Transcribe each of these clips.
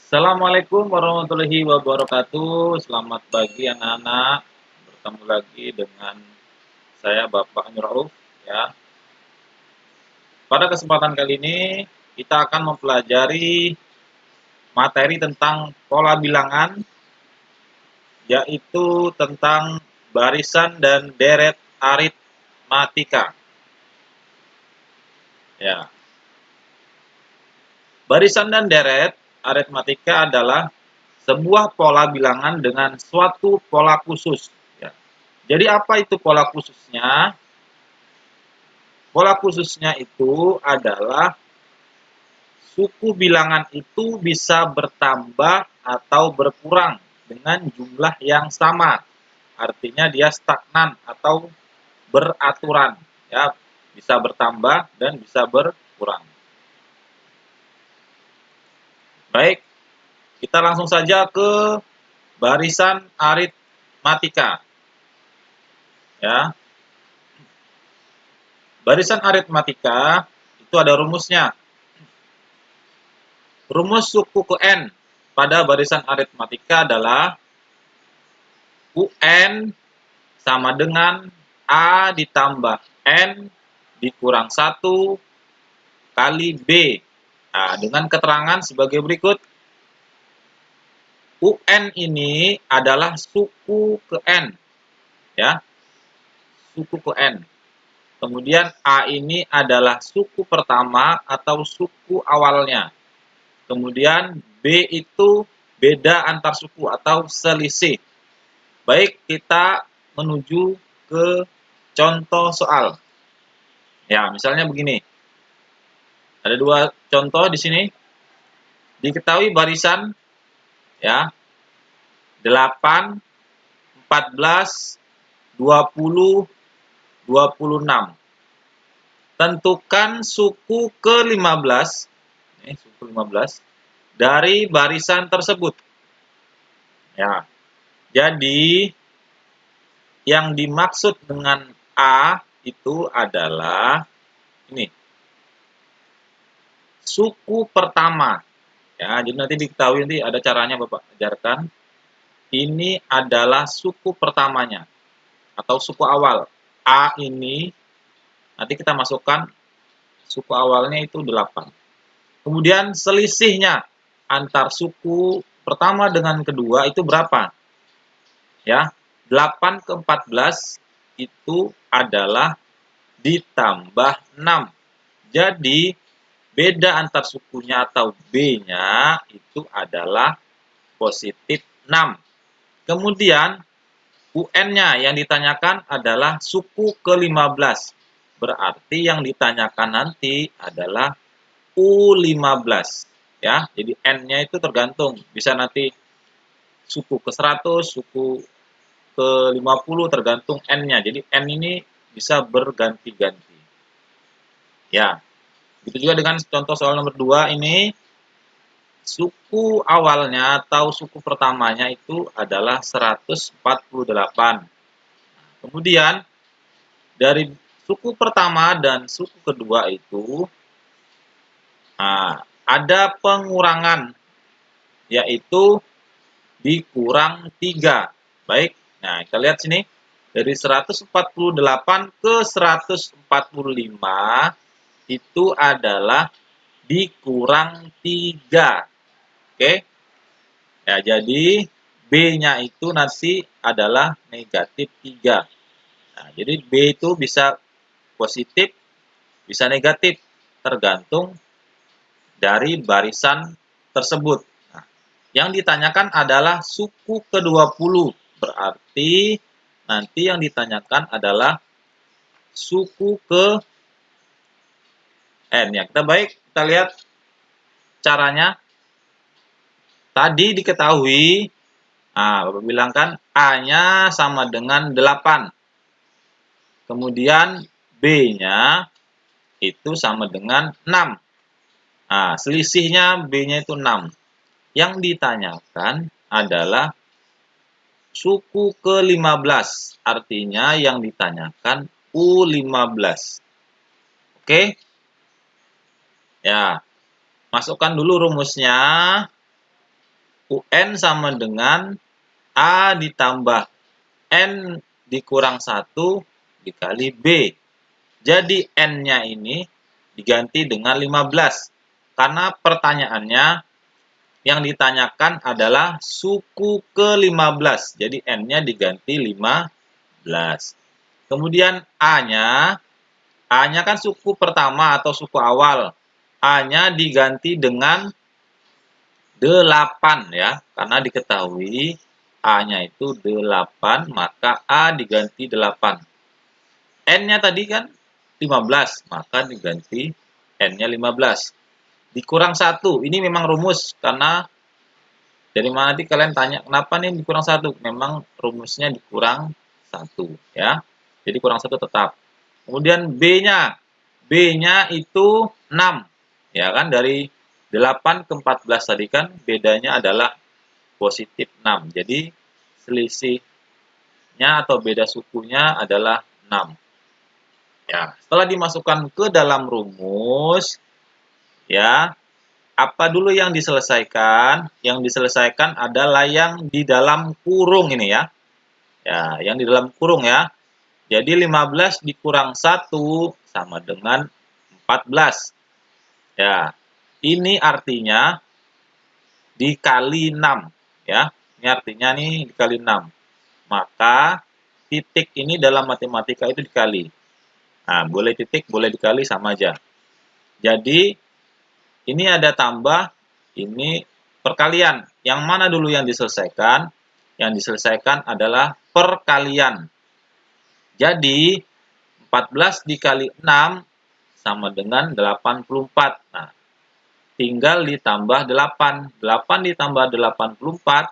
Assalamualaikum warahmatullahi wabarakatuh. Selamat pagi anak-anak. Bertemu lagi dengan saya Bapak Nurauf ya. Pada kesempatan kali ini kita akan mempelajari materi tentang pola bilangan, yaitu tentang barisan dan deret aritmatika. Ya. Barisan dan deret aritmatika adalah sebuah pola bilangan dengan suatu pola khusus. Ya. Jadi apa itu pola khususnya? Pola khususnya itu adalah suku bilangan itu bisa bertambah atau berkurang dengan jumlah yang sama. Artinya dia stagnan atau beraturan, ya, bisa bertambah dan bisa berkurang. Baik, kita langsung saja ke barisan aritmatika. Ya. Barisan aritmatika itu ada rumusnya. Rumus suku ke N pada barisan aritmatika adalah UN sama dengan A ditambah N dikurang 1 kali B. Nah, dengan keterangan sebagai berikut. UN ini adalah suku ke N. Ya, suku ke N. Kemudian A ini adalah suku pertama atau suku awalnya. Kemudian B itu beda antar suku atau selisih. Baik, kita menuju ke contoh soal. Ya, misalnya begini. Ada dua contoh di sini. Diketahui barisan ya 8, 14, 20, 26. Tentukan suku ke-15, suku 15 dari barisan tersebut. Ya. Jadi yang dimaksud dengan A itu adalah ini. Suku pertama. Ya, jadi nanti diketahui nanti ada caranya Bapak ajarkan. Ini adalah suku pertamanya atau suku awal. A ini nanti kita masukkan suku awalnya itu 8. Kemudian selisihnya antar suku pertama dengan kedua itu berapa? Ya, 8 ke 14 itu adalah ditambah 6. Jadi beda antar sukunya atau B-nya itu adalah positif 6. Kemudian UN-nya yang ditanyakan adalah suku ke-15. Berarti yang ditanyakan nanti adalah U15. Ya, jadi N-nya itu tergantung. Bisa nanti suku ke-100, suku ke-50 tergantung N-nya. Jadi N ini bisa berganti-ganti. Ya. Begitu juga dengan contoh soal nomor 2 ini. Suku awalnya atau suku pertamanya itu adalah 148. Kemudian dari suku pertama dan suku kedua itu ada pengurangan, yaitu dikurang 3. Baik, nah kita lihat sini. Dari 148 ke 145 itu adalah dikurang 3. Oke. Ya, jadi B-nya itu nanti adalah negatif 3. Nah, jadi B itu bisa positif, bisa negatif, tergantung dari barisan tersebut. Nah, yang ditanyakan adalah suku ke-20. Berarti nanti yang ditanyakan adalah suku ke N. Ya, kita lihat caranya. Tadi diketahui, Bapak bilang kan A-nya sama dengan 8. Kemudian B-nya itu sama dengan 6. Nah, selisihnya B-nya itu 6. Yang ditanyakan adalah suku ke-15. Artinya yang ditanyakan U15. Oke? Ya. Masukkan dulu rumusnya. UN sama dengan A ditambah N dikurang 1 dikali B. Jadi N-nya ini diganti dengan 15. Karena pertanyaannya yang ditanyakan adalah suku ke-15. Jadi N-nya diganti 15. Kemudian A-nya kan suku pertama atau suku awal. A-nya diganti dengan 8 ya. Karena diketahui A-nya itu 8, maka A diganti 8. N-nya tadi kan 15, maka diganti N-nya 15. Dikurang 1, ini memang rumus, karena dari mana nanti kalian tanya, kenapa nih dikurang 1? Memang rumusnya dikurang 1, ya. Jadi kurang 1 tetap. Kemudian B-nya itu 6, ya kan, dari 8 ke 14 tadi kan, bedanya adalah positif 6. Jadi selisihnya atau beda sukunya adalah 6. Ya, setelah dimasukkan ke dalam rumus, ya, apa dulu yang diselesaikan? Yang diselesaikan adalah yang di dalam kurung ini ya. Ya, yang di dalam kurung ya. Jadi 15 dikurang 1 sama dengan 14. Ya, ini artinya dikali 6 ya. Ini artinya nih dikali 6. Maka titik ini dalam matematika itu dikali. Nah, boleh titik, boleh dikali, sama aja. Jadi, ini ada tambah, ini perkalian. Yang mana dulu yang diselesaikan? Yang diselesaikan adalah perkalian. Jadi, 14 dikali 6 sama dengan 84. Nah, tinggal ditambah 8. 8 ditambah 84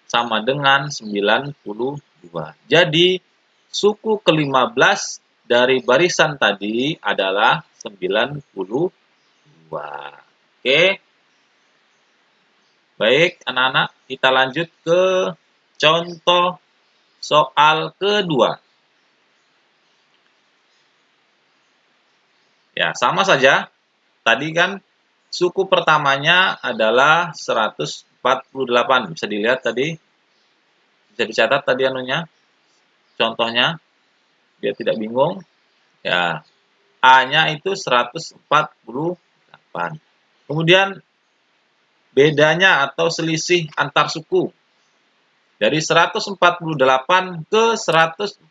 sama dengan 92. Jadi, suku ke-15 dari barisan tadi adalah 92. Oke. Baik, anak-anak, kita lanjut ke contoh soal kedua. Ya, sama saja. Tadi kan suku pertamanya adalah 148. Bisa dilihat tadi. Bisa dicatat tadi anunya, contohnya, biar tidak bingung. Ya, A-nya itu 148. Kemudian bedanya atau selisih antar suku. Dari 148 ke 145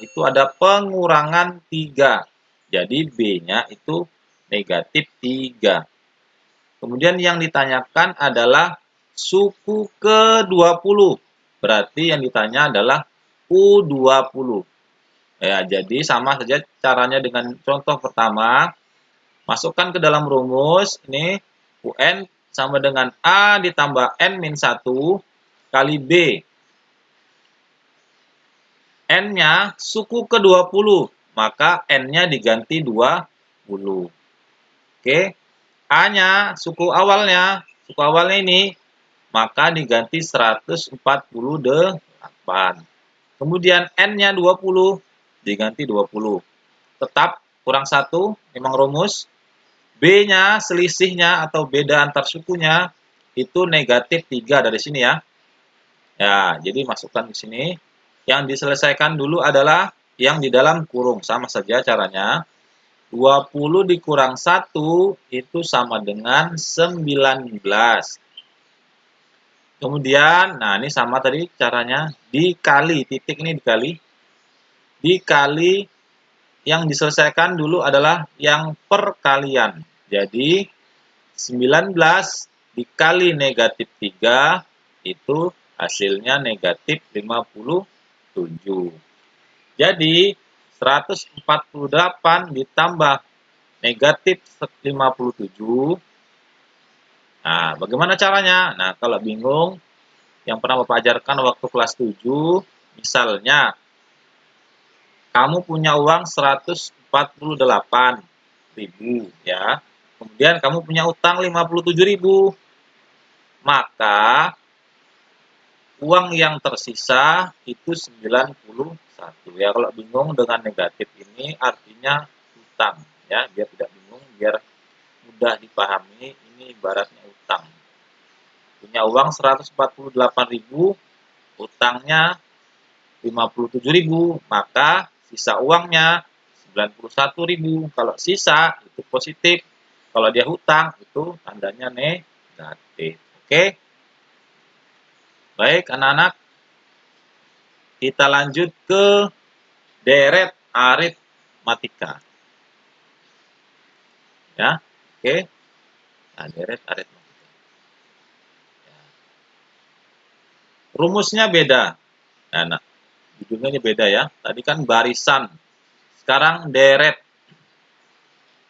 itu ada pengurangan 3. Jadi B-nya itu negatif 3. Kemudian yang ditanyakan adalah suku ke-20. Berarti yang ditanya adalah U20. Ya, jadi sama saja caranya dengan contoh pertama. Masukkan ke dalam rumus, ini UN sama dengan A ditambah N-1 kali B. N-nya suku ke-20, maka N-nya diganti 20. Oke. A-nya suku awalnya ini, maka diganti 148. Kemudian N-nya 20, diganti 20. Tetap kurang 1, memang rumus. B-nya, selisihnya atau beda antar sukunya, itu negatif 3 dari sini ya. Ya, jadi masukkan ke sini. Yang diselesaikan dulu adalah yang di dalam kurung. Sama saja caranya. 20 dikurang 1 itu sama dengan 19. Kemudian, nah ini sama tadi caranya, dikali, titik ini dikali. Dikali, yang diselesaikan dulu adalah yang perkalian. Jadi, 19 dikali negatif 3, itu hasilnya negatif 57. Jadi, 148 ditambah negatif 57. Nah, bagaimana caranya? Nah, kalau bingung, yang pernah Bapak ajarkan waktu kelas 7, misalnya, kamu punya uang 148.000, ya. Kemudian kamu punya utang 57.000. Maka, uang yang tersisa itu 91. Ya, kalau bingung dengan negatif ini artinya utang, ya, biar tidak bingung, biar mudah dipahami, ini ibaratnya utang. punya uang 148.000, utangnya 57.000, maka sisa uangnya 91.000. Kalau sisa itu positif, kalau dia hutang itu tandanya negatif. Oke? Baik anak-anak, kita lanjut ke deret aritmatika. Ya, oke. Nah, deret aritmatika. Ya. Rumusnya beda. Nah, judulnya beda ya. Tadi kan barisan. Sekarang deret.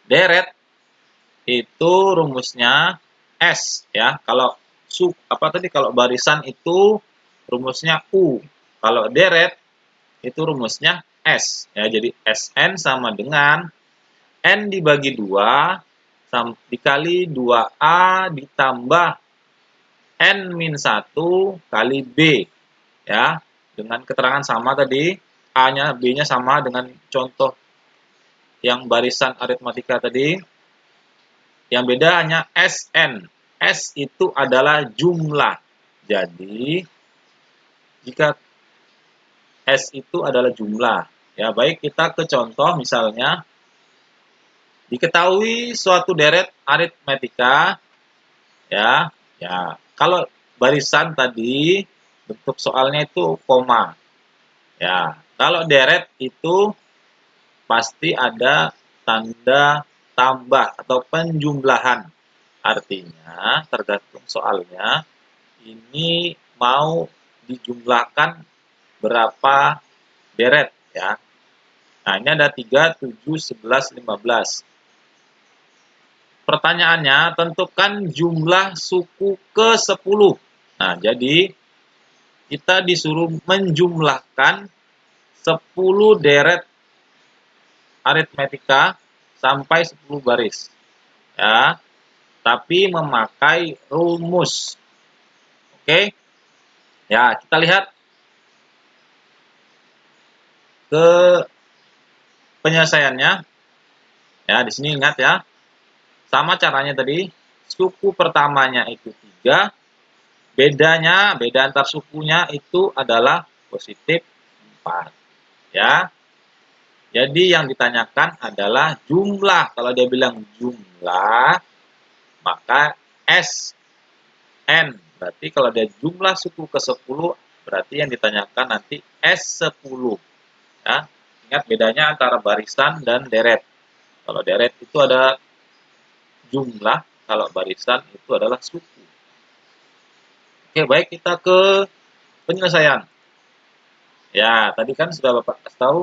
Deret itu rumusnya S ya. Kalau kalau barisan itu rumusnya U. Kalau deret itu rumusnya S ya. Jadi Sn sama dengan N dibagi 2 dikali 2A ditambah N-1 kali B ya. Dengan keterangan sama tadi, A-nya, B-nya sama dengan contoh yang barisan aritmatika tadi. Yang beda hanya Sn. S itu adalah jumlah. Jadi, jika S itu adalah jumlah. Ya, baik kita ke contoh misalnya. Diketahui suatu deret aritmatika ya. Ya, kalau barisan tadi bentuk soalnya itu koma. Ya, kalau deret itu pasti ada tanda tambah atau penjumlahan. Artinya, tergantung soalnya, ini mau dijumlahkan berapa deret ya. Nah, ini ada 3, 7, 11, 15. Pertanyaannya, tentukan jumlah suku ke-10. Nah, jadi kita disuruh menjumlahkan 10 deret aritmatika sampai 10 baris. Ya, tapi memakai rumus. Oke? Ya, kita lihat ke penyelesaiannya. Ya, di sini ingat ya. Sama caranya tadi, suku pertamanya itu 3, beda antar sukunya itu adalah positif 4. Ya. Jadi yang ditanyakan adalah jumlah. Kalau dia bilang jumlah, maka Sn. Berarti kalau dia jumlah suku ke-10, berarti yang ditanyakan nanti S10. Ya. Ingat bedanya antara barisan dan deret. Kalau deret itu ada jumlah, kalau barisan itu adalah suku. Oke, baik kita ke penyelesaian. Ya, tadi kan sudah Bapak kasih tahu.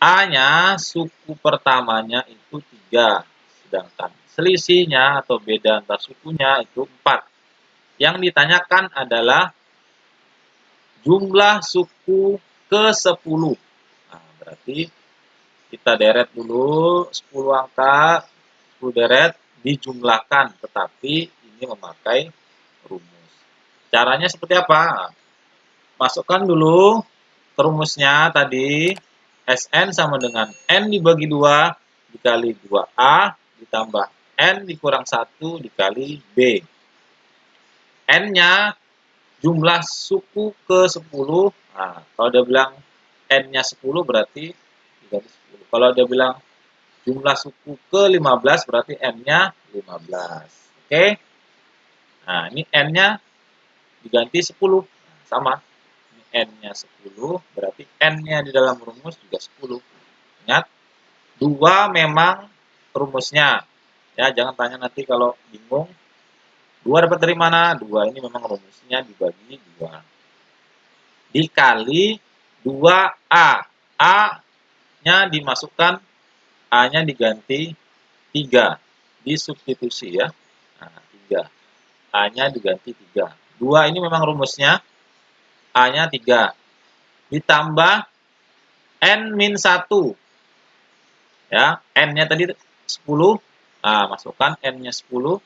A-nya suku pertamanya itu 3, sedangkan selisihnya atau beda antar sukunya itu 4. Yang ditanyakan adalah jumlah suku ke-10. Nah, berarti kita deret dulu 10 angka, 10 deret dijumlahkan, tetapi ini memakai rumus. Caranya seperti apa? Masukkan dulu ke rumusnya tadi, Sn sama dengan N dibagi 2 dikali 2A ditambah N dikurang 1 dikali B. N-nya jumlah suku ke-10. Nah, kalau dia bilang N-nya 10 berarti dikali 10. Kalau dia bilang jumlah suku ke-15 berarti N-nya 15. Oke? Nah, ini N-nya diganti 10. Nah, sama. Ini N-nya 10, berarti N-nya di dalam rumus juga 10. Ingat, 2 memang rumusnya. Ya, jangan tanya nanti kalau bingung. 2 dapat dari mana? 2 ini memang rumusnya dibagi 2. Dikali 2A. A-nya dimasukkan, A-nya diganti 3. Disubstitusi ya. Nah, 3. A-nya diganti 3. 2 ini memang rumusnya. A-nya 3. Ditambah N-1. Ya, N-nya tadi 10. Nah, masukkan N-nya 10.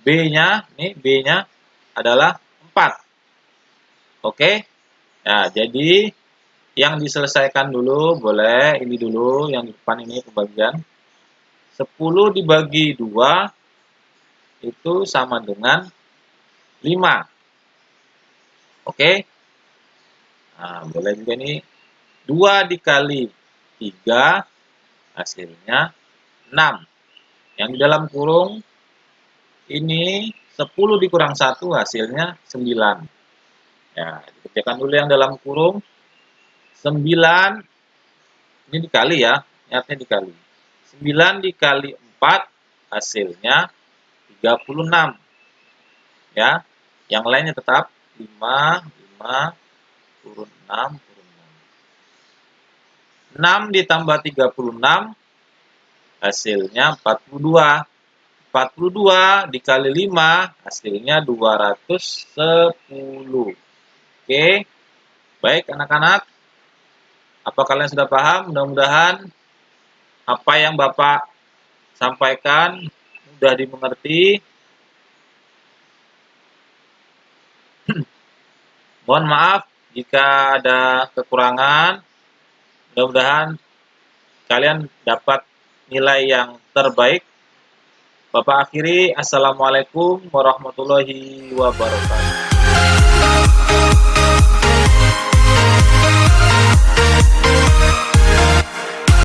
B-nya, nih B-nya adalah 4. Oke? Ya, jadi yang diselesaikan dulu, boleh ini dulu, yang di depan ini pembagian. 10 dibagi 2, itu sama dengan 5. Oke? Nah, boleh juga nih 2 dikali 3 hasilnya 6. Yang di dalam kurung ini 10 dikurang 1 hasilnya 9. Ya, dikerjakan dulu yang dalam kurung. 9 ini dikali ya, niatnya dikali. 9 dikali 4 hasilnya 36. Ya. Yang lainnya tetap 5 turun 6 turun 6. 6 ditambah 36 hasilnya 42. 42 dikali 5 hasilnya 210. Oke. Baik anak-anak. Apa kalian sudah paham? Mudah-mudahan apa yang Bapak sampaikan mudah dimengerti. Mohon maaf jika ada kekurangan. Mudah-mudahan kalian dapat nilai yang terbaik. Bapak akhiri, Assalamualaikum warahmatullahi wabarakatuh.